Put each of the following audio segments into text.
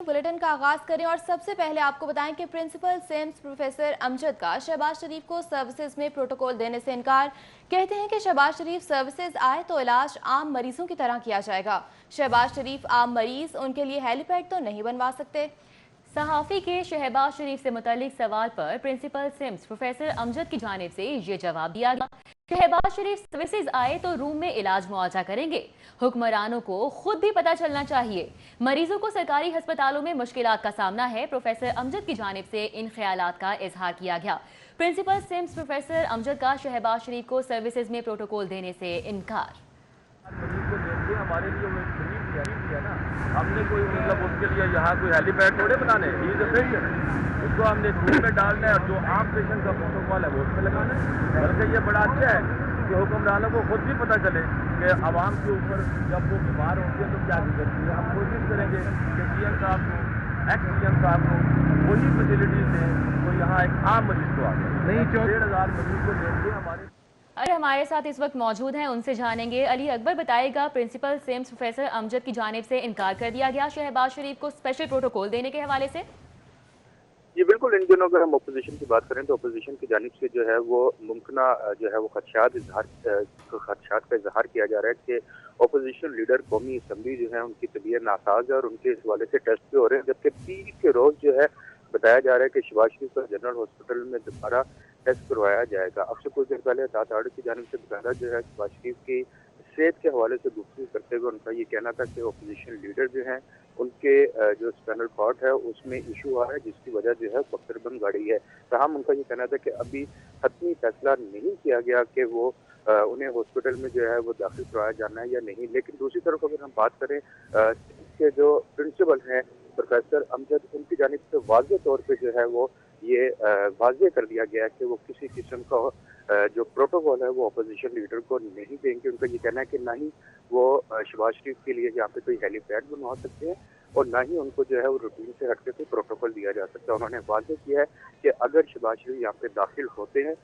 Bulletin का आगाज करें और सबसे पहले आपको बताएं कि प्रिंसिपल सेम्स प्रोफेसर अमजद का शहबाज शरीफ को सर्विसेज में प्रोटोकॉल देने से इनकार। कहते हैं कि शहबाज शरीफ सर्विसेज आए तो इलाज आम मरीजों की तरह किया जाएगा। शहबाज शरीफ आम मरीज, उनके लिए हेलीपैड तो नहीं बनवा सकते। सहाफ़ी के शहबाज शरीफ से मुतालिक सवाल पर प्रिंसिपल सिम्स प्रोफेसर अमजद की जानिब से ये जवाब दिया गया। शहबाज शरीफ सर्विसेज आए तो रूम में इलाज मुआवजा करेंगे। हुक्मरानों को खुद भी पता चलना चाहिए, मरीजों को सरकारी अस्पतालों में मुश्किलात का सामना है। प्रोफेसर अमजद की जानिब से इन ख्यालात का इजहार किया गया। प्रिंसिपल सिम्स प्रोफेसर अमजद का शहबाज शरीफ को सर्विसेज में प्रोटोकॉल देने से इनकार। हमारे लिए वो गरीब है ना, हमने कोई मतलब उसके लिए यहाँ कोई हेलीपैड थोड़े बनाने, उसको हमने रूम में डालना है और जो आम पेशेंट का प्रोटोकॉल है वो उस पर लगाना है। बल्कि ये बड़ा अच्छा है कि हुक्मरानों को खुद भी पता चले कि आवाम के ऊपर जब वो बीमार होती है तो क्या गुजरती है। हम कोशिश करेंगे कि सीएम साहब को, एक्स सीएम साहब को वही फैसिलिटीज दें तो यहाँ एक आम मरीज को आगे नहीं 1,500 मरीज को देंगे। हमारे साथ इस वक्त मौजूद हैं, उनसे जानेंगे। अली अकबर बताएगा, प्रिंसिपल सेम्स प्रोफेसर अमजद की जानिब से इनकार कर दिया गया शहबाज शरीफ को स्पेशल प्रोटोकॉल देने के हवाले से। जी बिल्कुल, इन दिनों अगर हम अपोजिशन की बात करें तो अपोजिशन की जानिब से जो है वो मुमकिन जो है वो खदशात का इजहार किया जा रहा है कि अपोजिशन लीडर कौमी असम्बली जो है उनकी तबीयत नासाज है और उनके इस हवाले से टेस्ट भी हो रहे हैं। जबकि पीर के रोज जो है बताया जा रहा है कि शहबाज शरीफ को जनरल हॉस्पिटल में दोबारा टेस्ट करवाया जाएगा। अब से कुछ देर पहले दाताड़ की जानिब से बताया जो है शहबाज शरीफ की सेहत के हवाले से गुफ्तगू करते हुए उनका ये कहना था कि अपोजिशन लीडर जो हैं उनके जो स्पाइनल कॉर्ड है उसमें इशू आ रहा है, जिसकी वजह जो है बख्तरबंद गाड़ी है। तमाम उनका ये कहना था कि अभी हतमी फैसला नहीं किया गया कि वो उन्हें हॉस्पिटल में जो है वो दाखिल करवाया जाना है या नहीं। लेकिन दूसरी तरफ अगर हम बात करें के जो प्रिंसिपल हैं प्रोफेसर अमजद, उनकी जानिब से वाज़ेह तौर पर जो है वो ये वाज़ेह कर दिया गया है कि वो किसी किस्म का जो प्रोटोकॉल है वो अपोजिशन लीडर को नहीं देंगे। उनका ये कहना है कि ना ही वो शहबाज शरीफ के लिए यहाँ पे कोई हेलीपैड बनवा सकते हैं और ना ही उनको जो है वो रूटीन से हटके कोई प्रोटोकॉल दिया जा सकता है। उन्होंने वाज़ेह किया है कि अगर शहबाज शरीफ यहाँ पे दाखिल होते हैं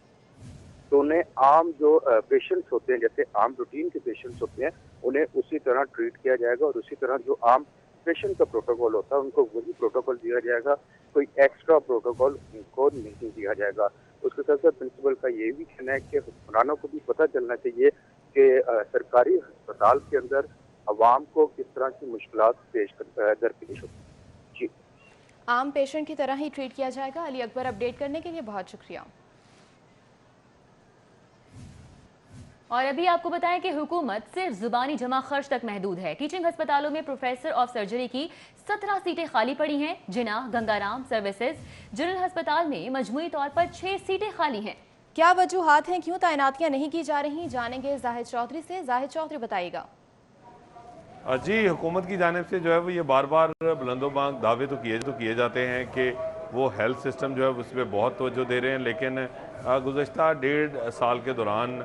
तो उन्हें आम जो पेशेंट्स होते हैं, जैसे आम रूटीन के पेशेंट्स होते हैं, उन्हें उसी तरह ट्रीट किया जाएगा और उसी तरह जो आम पेशेंट का प्रोटोकॉल होता है उनको वही प्रोटोकॉल दिया जाएगा, कोई एक्स्ट्रा प्रोटोकॉल उनको नहीं दिया जाएगा। उसके साथ साथ प्रिंसिपल का ये भी कहना है कि हुक्मरानों को भी पता चलना चाहिए कि सरकारी अस्पताल के अंदर अवाम को किस तरह की मुश्किलात दरपेश होती है। जी, आम पेशेंट की तरह ही ट्रीट किया जाएगा। अली अकबर, अपडेट करने के लिए बहुत शुक्रिया। और अभी आपको बताएं कि हुकूमत सिर्फ जुबानी जमा खर्च तक महदूद है। टीचिंग अस्पतालों में प्रोफेसर ऑफ सर्जरी की 17 सीटें खाली पड़ी हैं। जिन्ना, गंगाराम सर्विसेज जनरल अस्पताल में मजमूई तौर पर 6 सीटें खाली हैं। क्या वजूहात हैं, क्यों तैनातियां नहीं की जा रही, जानेंगे जाहिद चौधरी से। जाहिद चौधरी बताइएगा। जी, हुकूमत की जानिब से जो है वो ये बार बार बुलंदोबांग दावे तो किए जाते हैं कि वो हेल्थ सिस्टम जो है उस पर बहुत तवज्जो दे रहे हैं, लेकिन गुज़श्ता 1.5 साल के दौरान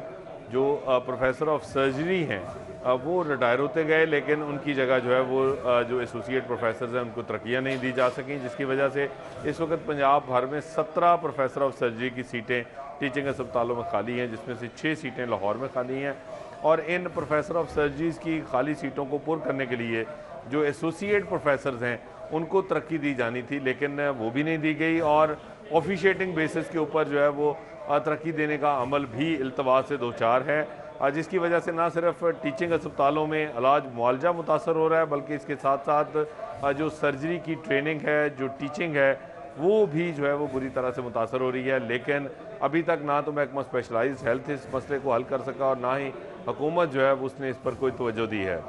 जो प्रोफेसर ऑफ सर्जरी हैं वो रिटायर होते गए, लेकिन उनकी जगह जो है वो जो एसोसिएट प्रोफेसर हैं उनको तरक्कियाँ नहीं दी जा सकें, जिसकी वजह से इस वक्त पंजाब भर में 17 प्रोफेसर ऑफ सर्जरी की सीटें टीचिंग अस्पतालों में खाली हैं, जिसमें से 6 सीटें लाहौर में खाली हैं। और इन प्रोफेसर ऑफ सर्जरीज़ की खाली सीटों को पुर करने के लिए जो एसोसिएट प्रोफेसर्स हैं उनको तरक्की दी जानी थी, लेकिन वो भी नहीं दी गई और ऑफिशिएटिंग बेसिस के ऊपर जो है वो तरक्की देने का अमल भी इल्तवा से दो चार है, जिसकी वजह से ना सिर्फ टीचिंग अस्पतालों में इलाज मुआवजा मुतासर हो रहा है, बल्कि इसके साथ साथ जो सर्जरी की ट्रेनिंग है, जो टीचिंग है, वो भी जो है वो बुरी तरह से मुतासर हो रही है। लेकिन अभी तक ना तो महकमा स्पेशलाइज्ड हेल्थ इस मसले को हल कर सका और ना ही हुकूमत जो है उसने इस पर कोई तवज्जो दी है।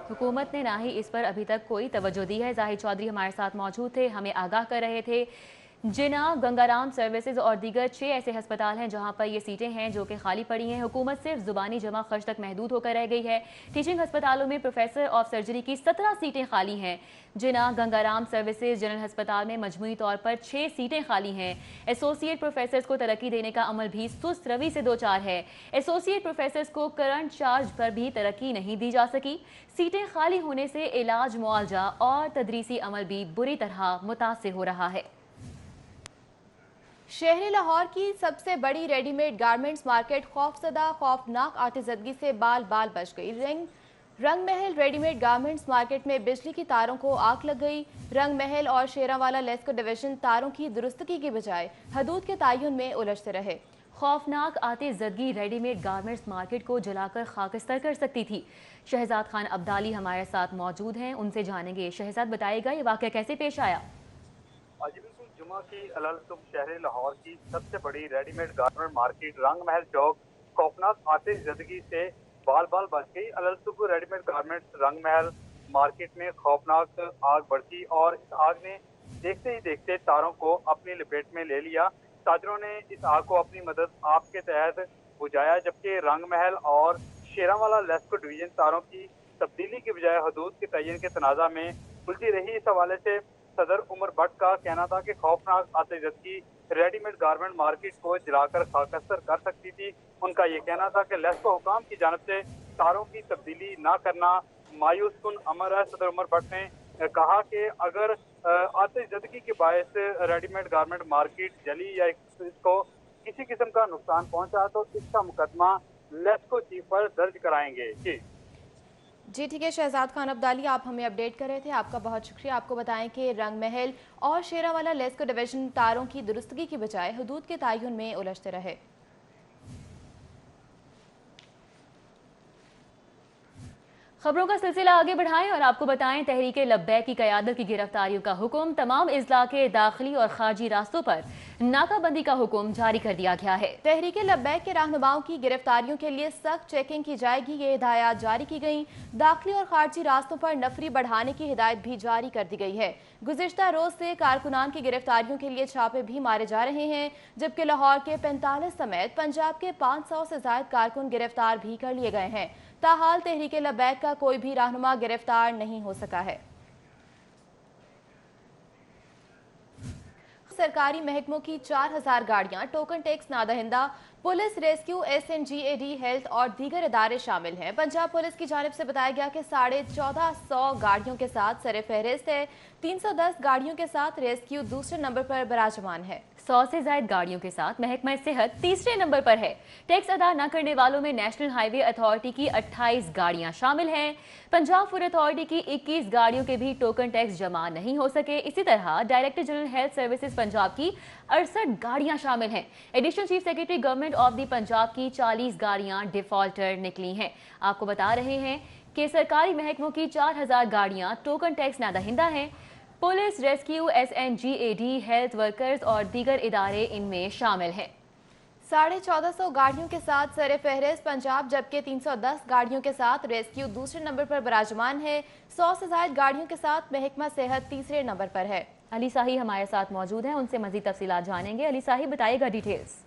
हुकूमत ने ना ही इस पर अभी तक कोई तवज्जो दी है। जाहिद चौधरी हमारे साथ मौजूद थे, हमें आगाह कर रहे थे। जिना, गंगाराम सर्विसेज और दीगर 6 ऐसे अस्पताल हैं जहां पर ये सीटें हैं जो कि खाली पड़ी हैं। हुकूमत सिर्फ जुबानी जमा खर्च तक महदूद होकर रह गई है। टीचिंग अस्पतालों में प्रोफेसर ऑफ सर्जरी की 17 सीटें खाली हैं। जिना, गंगाराम सर्विसेज जनरल अस्पताल में मजमूई तौर पर 6 सीटें खाली हैं। एसोसिएट प्रोफेसर्स को तरक्की देने का अमल भी सुस्त रवि से दो चार है। एसोसिएट प्रोफेसर्स को करंट चार्ज पर भी तरक्की नहीं दी जा सकी। सीटें खाली होने से इलाज, मुआवजा और तदरीसी अमल भी बुरी तरह मुतासिर हो रहा है। शहर लाहौर की सबसे बड़ी रेडीमेड गारमेंट्स मार्केट खौफजदा खौफनाक आतिशदगी से बाल बाल बच गई। रंग महल रेडीमेड गारमेंट्स मार्केट में बिजली की तारों को आग लग गई। रंग महल और शेरावाला लेस्को डिवीजन तारों की दुरुस्तगी की बजाय हदूद के तयन में उलझते रहे। खौफनाक आतिशज़दगी रेडीमेड गारमेंट्स मार्केट को जलाकर खाकस्तर कर सकती थी। शहजाद खान अब्दाली हमारे साथ मौजूद हैं, उनसे जानेंगे। शहजाद, बताइएगा ये वाक़या कैसे पेश आया? जी बिल्कुल, जुमा की अलसुब शहर लाहौर की सबसे बड़ी रेडीमेड गारमेंट मार्केट रंग महल चौक खौफनाक आतिशज़दगी से बाल बाल बच गई। अलसुब रेडीमेड गारमेंट्स रंग महल मार्केट में खौफनाक आग बढ़ी और इस आग ने देखते ही देखते तारों को अपनी लपेट में ले लिया। ताजरों ने इस आग को अपनी मदद आप के तहत बुझाया, जबकि रंग महल और शेरावाला लेस्को डिवीजन तारों की तब्दीली की बजाय हदूद के तयन के तनाज़ा में उलझी रही। इस हवाले से सदर उमर भट्ट का कहना था कि खौफनाक आतिशज़दगी रेडीमेड गारमेंट मार्केट को जलाकर खाकस्तर कर सकती थी। उनका ये कहना था कि लेस्को हुकाम की जानब से तारों की तब्दीली न करना मायूस कुन अमर है। सदर उमर भट्ट ने कहा कि अगर आतिशज़दगी के बायस रेडीमेड गारमेंट मार्केट जली या इसको किसी किस्म का नुकसान पहुंचा तो इसका मुकदमा लेस्को चीफ पर दर्ज कराएंगे। जी ठीक है शहजाद खान अब्दाली, आप हमें अपडेट कर रहे थे, आपका बहुत शुक्रिया। आपको बताएं कि रंग महल और शेरावाला लेस्को डिवीजन तारों की दुरुस्तगी की बजाय हदूद के तयन में उलझते रहे। खबरों का सिलसिला आगे बढ़ाएं और आपको बताएं तहरीके लब्बैक की क़यादत की गिरफ्तारियों का हुक्म। तमाम इजला के दाखिली और खारजी रास्तों पर नाकाबंदी का हुक्म जारी कर दिया गया है। तहरीके लब्बैक के रहनुमाओं की गिरफ्तारियों के लिए सख्त चेकिंग की जाएगी, ये हिदायत जारी की गई। दाखिली और खारजी रास्तों पर नफरी बढ़ाने की हिदायत भी जारी कर दी गई है। गुज़िश्ता रोज से कारकुनान की गिरफ्तारियों के लिए छापे भी मारे जा रहे हैं, जबकि लाहौर के 45 समेत पंजाब के 500 से ज्यादा कारकुन गिरफ्तार भी कर लिए गए हैं। ताहाल तहरीके लब्बैक का कोई भी रहनुमा गिरफ्तार नहीं हो सका है। सरकारी महकमों की 4000 गाड़ियां टोकन टैक्स नादहिंदा, पुलिस, रेस्क्यू, SNGAD, हेल्थ और दीगर इदारे शामिल हैं। पंजाब पुलिस की जानिब से बताया गया कि 1450 गाड़ियों के साथ सरे फहरिस्त है। 310 गाड़ियों के साथ रेस्क्यू दूसरे नंबर पर बराजमान है। 100 से ज्यादा गाड़ियों के साथ महकमा सेहत तीसरे नंबर पर है। टैक्स अदा न करने वालों में नेशनल हाईवे अथॉरिटी की 28 गाड़ियां शामिल हैं। पंजाब फूड अथॉरिटी की 21 गाड़ियों के भी टोकन टैक्स जमा नहीं हो सके। इसी तरह director general health services Punjab की 68 गाड़ियां शामिल हैं। Additional chief secretary government of the Punjab की 40 गाड़ियां डिफॉल्टर निकली हैं। आपको बता रहे हैं कि सरकारी महकमों की 4000 गाड़ियां टोकन टैक्स नादहिंदा हैं। Police, rescue, SNGAD, health workers और दीगर इदारे इनमें शामिल हैं। 1450 गाड़ियों के साथ सरे फहरिस्त पंजाब, जबकि 310 गाड़ियों के साथ रेस्क्यू दूसरे नंबर पर बराजमान है। 100 से ज्यादा गाड़ियों के साथ महकमा सेहत तीसरे नंबर पर है। अली साही हमारे साथ मौजूद हैं, उनसे मजीद तफसीलात जानेंगे। अली साही, बताइएगा डिटेल्स।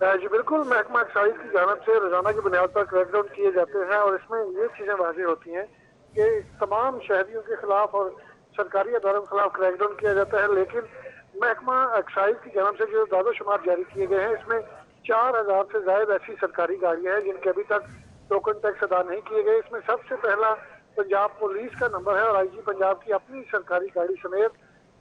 जी बिल्कुल, महकमा एक्साइज की जानब से रोजाना की बुनियाद पर क्रैकडाउन किए जाते हैं और इसमें ये चीजें वाज़ेह होती हैं कि तमाम शहरियों के खिलाफ और सरकारी अदारों के खिलाफ क्रैकडाउन किया जाता है। लेकिन महकमा एक्साइज की जानब से जो दादोशुमार जारी किए गए हैं, इसमें 4000 से ज्यादा ऐसी सरकारी गाड़ियां हैं जिनके अभी तक टोकन टैक्स अदा नहीं किए गए। इसमें सबसे पहला पंजाब पुलिस का नंबर है और IG पंजाब की अपनी सरकारी गाड़ी समेत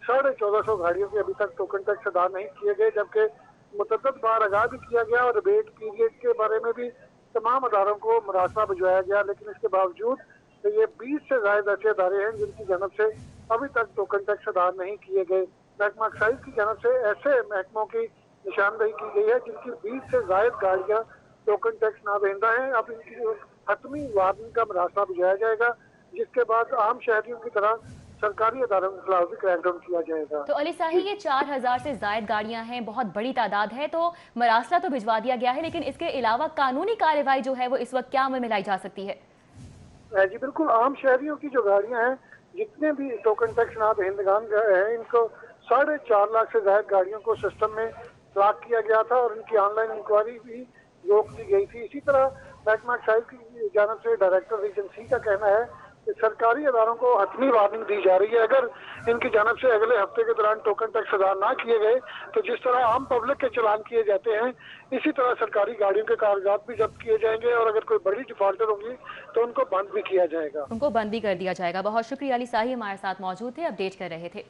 1450 गाड़ियों के अभी तक टोकन टैक्स अदा नहीं किए गए, जबकि मुतअद्दिद बार आगाह भी किया गया और रिबेट पीरियड के बारे में भी तमाम अदारों को मुरासला भिजवाया गया। लेकिन इसके बावजूद तो ये 20 से ज्यादा ऐसे अदारे हैं जिनकी जानब से अभी तक टोकन टैक्स अदा नहीं किए गए। महकमा एक्साइज की जानब से ऐसे महकमों की निशानदेही की गई है जिनकी 20 से ज्यादा गाड़ियां टोकन टैक्स नादहिंदा हैं। अब इनकी हतमी वार्निंग का मुरासला भिजवाया जाएगा, जिसके बाद आम शहरियों की तरह सरकारी अदारों के खिलाफ भी क्रैकडाउन किया जाएगा। तो अली साही, ये 4000 से ज्यादा गाड़ियां हैं, बहुत बड़ी तादाद है, तो मरासला तो भिजवा दिया गया है, लेकिन इसके अलावा कानूनी कार्रवाई जो है वो इस वक्त क्या अमल में लाई जा सकती है? जी बिल्कुल, आम शहरियों की जो गाड़ियां हैं, जितने भी टोकन टैक्स नादहिंदगान हैं, इनको 4.5 लाख से ज्यादा गाड़ियों को सिस्टम में लॉक किया गया था और इनकी ऑनलाइन इंक्वायरी भी रोक दी गई थी। इसी तरह महकमा एक्साइज की जानब से डायरेक्टर रीजन C का कहना है कि सरकारी अदारों को हतमी वार्निंग दी जा रही है। अगर इनकी जानब से अगले हफ्ते के दौरान टोकन टैक्स अदा ना किए गए तो जिस तरह आम पब्लिक के चलान किए जाते हैं, इसी तरह सरकारी गाड़ियों के कागजात भी जब्त किए जाएंगे और अगर कोई बड़ी डिफॉल्टर होंगी तो उनको बंद भी किया जाएगा। उनको बंद भी कर दिया जाएगा। बहुत शुक्रिया, अली साही हमारे साथ मौजूद थे, अपडेट कर रहे थे।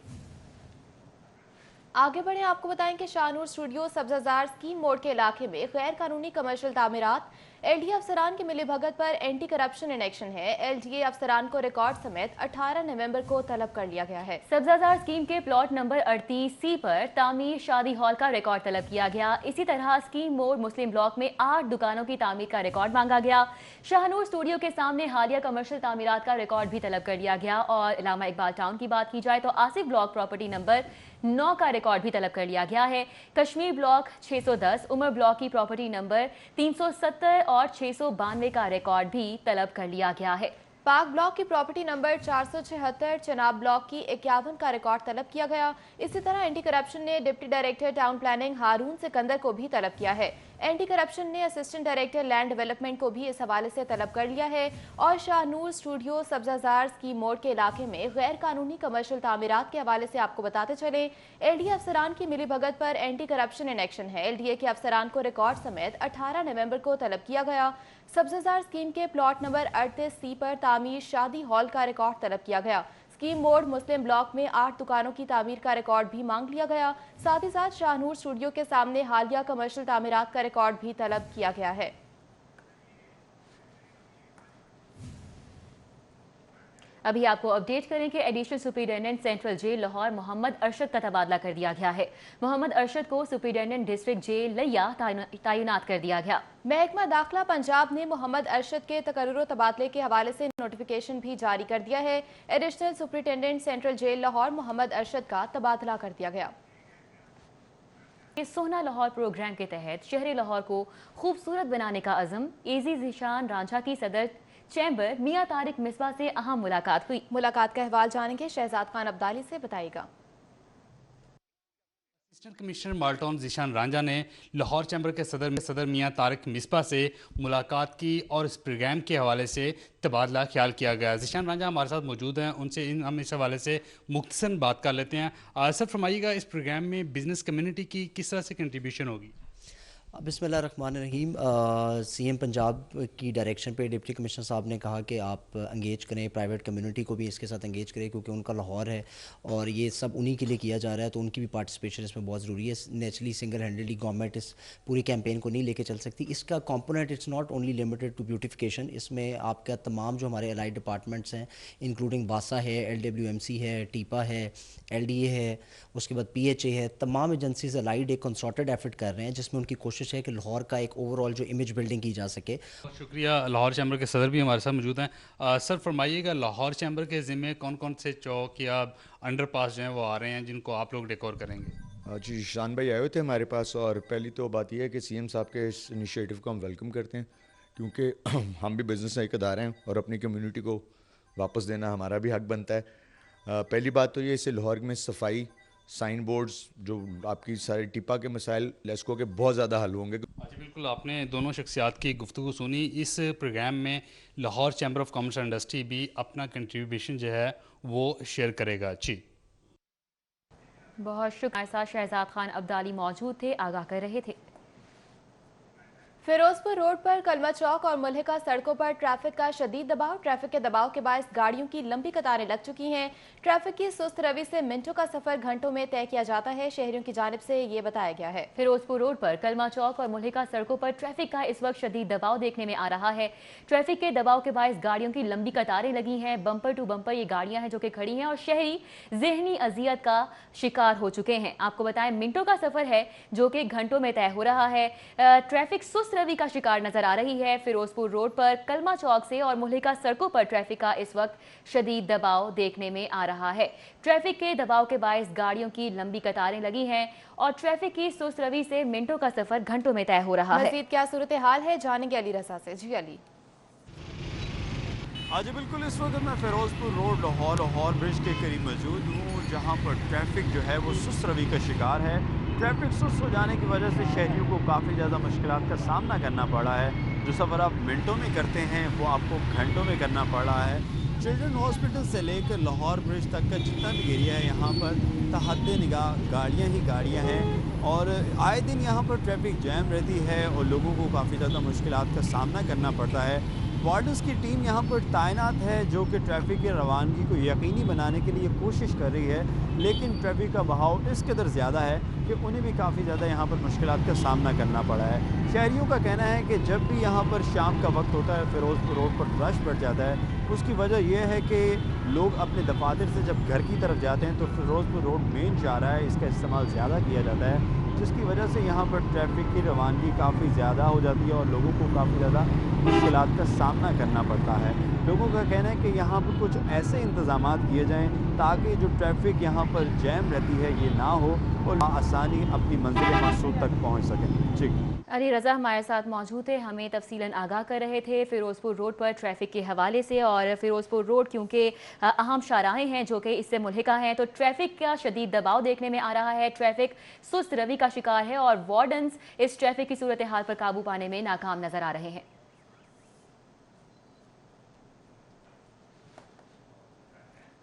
आगे बढ़े आपको बताएं कि शाहनूर स्टूडियो सब्जाजार स्कीम मोड़ के इलाके में गैर कानूनी कमर्शियल तामीरात, एलडीए अफसरान की मिली भगत पर एंटी करप्शन इन एक्शन है। एलडीए अफसरान को रिकॉर्ड समेत 18 नवंबर को तलब कर लिया गया है। सब्जाजार स्कीम के प्लॉट नंबर 38C पर तामीर शादी हॉल का रिकॉर्ड तलब किया गया। इसी तरह स्कीम मोड़ मुस्लिम ब्लॉक में 8 दुकानों की तामीर का रिकॉर्ड मांगा गया। शाहनूर स्टूडियो के सामने हालिया कमर्शियल तामीरात का रिकॉर्ड भी तलब कर लिया गया। और इलामा इकबाल टाउन की बात की जाए तो आसिफ ब्लॉक प्रॉपर्टी नंबर 9 का रिकॉर्ड भी तलब कर लिया गया है। कश्मीर ब्लॉक 610, उमर ब्लॉक की प्रॉपर्टी नंबर 370 और 692 का रिकॉर्ड भी तलब कर लिया गया है। पाक ब्लॉक की प्रॉपर्टी नंबर 476, चनाब ब्लॉक की 51 का रिकॉर्ड तलब किया गया। इसी तरह एंटी करप्शन ने डिप्टी डायरेक्टर टाउन प्लानिंग हारून सिकंदर को भी तलब किया है। एंटी करप्शन ने असिस्टेंट डायरेक्टर लैंड डेवलपमेंट को भी इस हवाले से तलब कर लिया है। और शाहनूर स्टूडियो सब्जाजार स्कीम मोड़ के इलाके में गैर कानूनी कमर्शियल तामीरात के हवाले से आपको बताते चले, एलडीए अफसरान की मिली भगत पर एंटी करप्शन इन एक्शन है। एलडीए के अफसरान को रिकॉर्ड समेत 18 नवंबर को तलब किया गया। सब्जाजार स्कीम के प्लॉट नंबर 38C पर तामीर शादी हॉल का रिकॉर्ड तलब किया गया। स्कीम मोड़ मुस्लिम ब्लॉक में 8 दुकानों की तामीर का रिकॉर्ड भी मांग लिया गया। साथ ही साथ शाहनूर स्टूडियो के सामने हालिया कमर्शियल तामीरात का रिकॉर्ड भी तलब किया गया है। अभी आपको अपडेट करें कि additional superintendent central jail Lahore Mohammad Arshad का तबादला कर दिया गया है। मोहम्मद अरशद को सुपरिटेंडेंट डिस्ट्रिक्ट जेल लिया तैनात कर दिया गया। महकमा दाखिला पंजाब ने मोहम्मद अरशद के तकर्रुर तबादले के हवाले से नोटिफिकेशन भी जारी कर दिया है। Additional superintendent central jail Lahore Mohammad Arshad का तबादला कर दिया गया। सोहना लाहौर प्रोग्राम के तहत शहर लाहौर को खूबसूरत बनाने का अज़म, एजी ज़ीशान रांझा की सदर चैम्बर मियां तारिक मिसबा से अहम मुलाकात हुई। मुलाकात का अहवाल जानेंगे शहजाद खान अब्दाली से, बताएगा। असिस्टेंट कमिश्नर माल्टाउन ज़ीशान रांझा ने लाहौर चैम्बर के सदर मियां तारिक मिसबा से मुलाकात की और इस प्रोग्राम के हवाले से तबादला ख्याल किया गया। ज़ीशान रांझा हमारे साथ मौजूद हैं, उनसे हम इस हवाले से मुख्तसर बात कर लेते हैं। सर फरमाइएगा, इस प्रोग्राम में बिज़नेस कम्युनिटी की किस तरह से कंट्रीब्यूशन होगी? बिस्मिल्लाहिर्रहमानिर्रहीम। सीएम पंजाब की डायरेक्शन पे डिप्टी कमिश्नर साहब ने कहा कि आप इंगेज करें, प्राइवेट कम्युनिटी को भी इसके साथ इंगेज करें, क्योंकि उनका लाहौर है और ये सब उन्हीं के लिए किया जा रहा है, तो उनकी भी पार्टिसिपेशन इसमें बहुत ज़रूरी है। नेचुरली सिंगल हैंडेडली गवर्नमेंट इस पूरी कैंपेन को नहीं लेके चल सकती। इसका component it's not only limited to beautification, इसमें आपका तमाम जो हमारे अलाइड डिपार्टमेंट्स हैं इंक्लूडिंग बासा है, LWMC है, टीपा है, LDA है, उसके बाद PHA है, तमाम एजेंसीज अलाइड एक कंसर्टेड एफर्ट कर रहे हैं जिसमें उनकी कोशिश है कि लाहौर का एक ओवरऑल जो इमेज बिल्डिंग की जा सके। शुक्रिया। लाहौर चैम्बर के सदर भी हमारे साथ मौजूद हैं। सर फरमाइएगा, लाहौर चैम्बर के ज़िम्मे कौन कौन से चौक या अंडरपास जो हैं वो आ रहे हैं जिनको आप लोग डेकोर करेंगे? जी, शान भाई आए हुए थे हमारे पास, और पहली तो बात यह है कि CM साहब के इस इनिशिएटिव को हम वेलकम करते हैं, क्योंकि हम भी बिज़नेस एक इदारे हैं और अपनी कम्युनिटी को वापस देना हमारा भी हक बनता है। पहली बात तो ये, इससे लाहौर में सफाई, साइन बोर्ड्स, जो आपकी सारे टिपा के मसाइल लेस्को के बहुत ज़्यादा हल होंगे। जी बिल्कुल, आपने दोनों शख्सियात की गुफ्तगू सुनी। इस प्रोग्राम में Lahore chamber of commerce and industry भी अपना कंट्रीब्यूशन जो है वो शेयर करेगा। जी बहुत शुक्रिया। हमारे साथ शहजाद खान अब्दाली मौजूद थे, आगाह कर रहे थे। फिरोजपुर रोड पर कलमा चौक और मुल्हिका सड़कों पर ट्रैफिक का शदीद दबाव। ट्रैफिक के दबाव के बायस गाड़ियों की लंबी कतारें लग चुकी हैं। ट्रैफिक की सुस्त रवि से मिनटों का सफर घंटों में तय किया जाता है, शहरियों की जानिब से ये बताया गया है। फिरोजपुर रोड पर कलमा चौक और मुल्हिका सड़कों पर ट्रैफिक का इस वक्त शदीद दबाव देखने में आ रहा है। ट्रैफिक के दबाव के बायस गाड़ियों की लंबी कतारें लगी हैं। बम्पर टू बम्पर ये गाड़ियां हैं जो कि खड़ी हैं और शहरी ज़हनी अजियत का शिकार हो चुके हैं। आपको बताएं, मिनटों का सफर है जो कि घंटों में तय हो रहा है। ट्रैफिक सुस्त रवि का शिकार नजर आ रही है। फिरोजपुर रोड पर कलमा चौक से और मुल्हिका सड़कों पर ट्रैफिक का इस वक्त शदीद दबाव देखने में आ रहा है। ट्रैफिक के दबाव के बायस गाड़ियों की लंबी कतारें लगी हैं और ट्रैफिक की सुस्त रवि से मिनटों का सफर घंटों में तय हो रहा है। मज़ीद क्या सूरत हाल है, जानेंगे अली रज़ा से। जी अली। आज बिल्कुल इस वक्त मैं फिरोजपुर रोड लाहौर ब्रिज के करीब मौजूद हूँ, जहाँ पर ट्रैफिक जो है वो सुस्त रवि का शिकार है। ट्रैफिक सुस्त हो जाने की वजह से शहरियों को काफ़ी ज़्यादा मुश्किलात का सामना करना पड़ा है। जो सफ़र आप मिनटों में करते हैं वो आपको घंटों में करना पड़ा है। चिल्ड्रन हॉस्पिटल से लेकर लाहौर ब्रिज तक का जितना भी एरिया है, यहाँ पर तहद निगाह गाड़ियाँ ही गाड़ियाँ हैं और आए दिन यहाँ पर ट्रैफिक जैम रहती है और लोगों को काफ़ी ज़्यादा मुश्किलात का सामना करना पड़ता है। वार्डन्स की टीम यहाँ पर तैनात है जो कि ट्रैफिक की रवानगी को यकीनी बनाने के लिए कोशिश कर रही है, लेकिन ट्रैफिक का बहाव इस कदर ज़्यादा है कि उन्हें भी काफ़ी ज़्यादा यहाँ पर मुश्किलात का सामना करना पड़ा है। शहरियों का कहना है कि जब भी यहाँ पर शाम का वक्त होता है फिरोजपुर रोड पर रश बढ़ जाता है। उसकी वजह यह है कि लोग अपने दफातर से जब घर की तरफ जाते हैं तो फिरोजपुर रोड मेन चाह है, इसका इस्तेमाल ज़्यादा किया जाता है, जिसकी वजह से यहाँ पर ट्रैफिक की रवानगी काफ़ी ज़्यादा हो जाती है और लोगों को काफ़ी ज़्यादा मुश्किलात का सामना करना पड़ता है। लोगों का कहना है कि यहाँ पर कुछ ऐसे इंतज़ाम किए जाएँ ताकि जो ट्रैफिक यहाँ पर जैम रहती है ये ना हो और आसानी अपनी मंजिल मकसूद तक पहुँच सकें। जी अली रज़ा हमारे साथ मौजूद थे, हमें तफसीलन आगाह कर रहे थे फिरोजपुर रोड पर ट्रैफिक के हवाले से। और फिरोजपुर रोड क्योंकि अहम शाहराहें हैं जो कि इससे मुल्हिका हैं, तो ट्रैफिक का शदीद दबाव देखने में आ रहा है। ट्रैफिक सुस्त रवि का शिकार है और वार्डन्स इस ट्रैफिक की सूरत हाल पर काबू पाने में नाकाम नजर आ रहे हैं।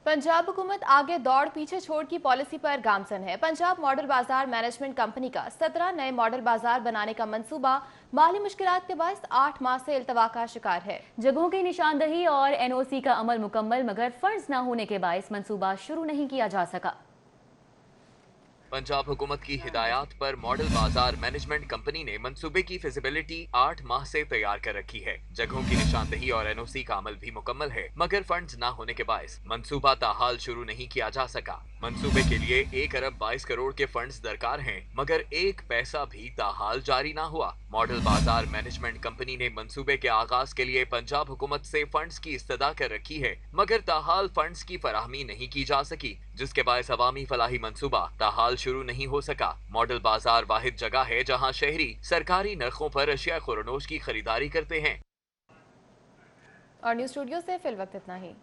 पंजाब हुकूमत आगे दौड़ पीछे छोड़ की पॉलिसी पर गामसन है। पंजाब मॉडल बाजार मैनेजमेंट कंपनी का 17 नए मॉडल बाजार बनाने का मंसूबा माली मुश्किलात के बायस 8 माह से इल्तवा का शिकार है। जगहों की निशानदही और एनओसी का अमल मुकम्मल, मगर फंड्स न होने के बायस मंसूबा शुरू नहीं किया जा सका। पंजाब हुकूमत की हिदायत पर मॉडल बाजार मैनेजमेंट कंपनी ने मंसूबे की फिजिबिलिटी 8 माह से तैयार कर रखी है। जगहों की निशानदही और एनओसी का अमल भी मुकम्मल है, मगर फंड्स ना होने के बायस मंसूबा ताहाल शुरू नहीं किया जा सका। मंसूबे के लिए 1 अरब 22 करोड़ के फंड्स दरकार हैं, मगर 1 पैसा भी ताहाल जारी ना हुआ। मॉडल बाजार मैनेजमेंट कंपनी ने मंसूबे के आगाज के लिए पंजाब हुकूमत से फंड्स की इस्तदा कर रखी है, मगर ताहाल फंड्स की फराहमी नहीं की जा सकी, जिसके बायस अवामी फलाही मंसूबा ताहाल शुरू नहीं हो सका। मॉडल बाजार वाहिद जगह है जहां शहरी सरकारी नरखों पर अशिया खुरनोश की खरीदारी करते हैं। और न्यूज़ स्टूडियो से फिल वक्त इतना ही।